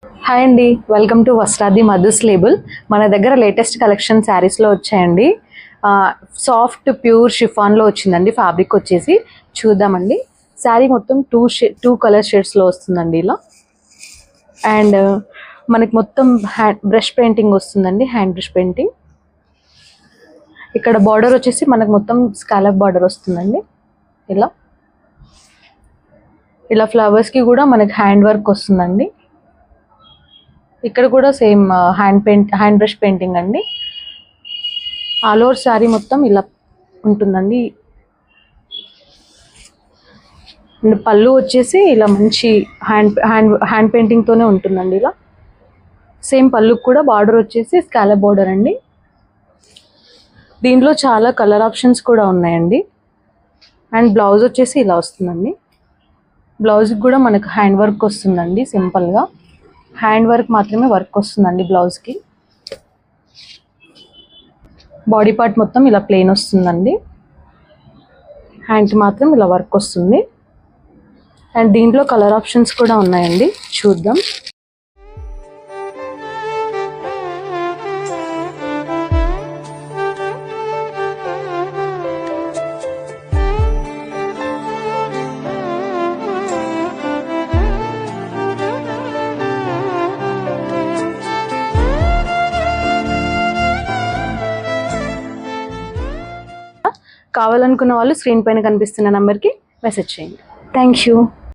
Hi అండి, welcome to వస్త్రాది Madhu's label. మన దగ్గర లేటెస్ట్ కలెక్షన్ శారీస్లో వచ్చాయండి. సాఫ్ట్ ప్యూర్ షిఫాన్లో వచ్చిందండి. ఫ్యాబ్రిక్ వచ్చేసి చూద్దామండి. శారీ మొత్తం టూ కలర్ షేడ్స్లో వస్తుందండి ఇలా. అండ్ మనకి మొత్తం బ్రష్ పెయింటింగ్ వస్తుందండి, హ్యాండ్ బ్రష్ పెయింటింగ్. ఇక్కడ బార్డర్ వచ్చేసి మనకు మొత్తం స్కాలప్ బార్డర్ వస్తుందండి ఇలా. ఇలా ఫ్లవర్స్కి కూడా మనకి హ్యాండ్ వర్క్ వస్తుందండి. ఇక్కడ కూడా సేమ్ హ్యాండ్ బ్రష్ పెయింటింగ్ అండి. ఆల్ ఓవర్ శారీ మొత్తం ఇలా ఉంటుందండి. అండ్ పళ్ళు వచ్చేసి ఇలా మంచి హ్యాండ్ పెయింటింగ్తోనే ఉంటుందండి ఇలా. సేమ్ పళ్ళుకి కూడా బార్డర్ వచ్చేసి స్కాలప్ బార్డర్ అండి. దీంట్లో చాలా కలర్ ఆప్షన్స్ కూడా ఉన్నాయండి. అండ్ బ్లౌజ్ వచ్చేసి ఇలా వస్తుందండి. బ్లౌజ్కి కూడా మనకు హ్యాండ్ వర్క్ వస్తుందండి. సింపుల్గా హ్యాండ్ వర్క్ మాత్రమే వర్క్ వస్తుందండి బ్లౌజ్కి. బాడీ పార్ట్ మొత్తం ఇలా ప్లెయిన్ వస్తుందండి. హ్యాండ్కి మాత్రం ఇలా వర్క్ వస్తుంది. అండ్ దీంట్లో కలర్ ఆప్షన్స్ కూడా ఉన్నాయండి, చూద్దాం. కావాలనుకున్న వాళ్ళు స్క్రీన్ పైన కనిపిస్తున్న నెంబర్కి మెసేజ్ చేయండి. Thank you.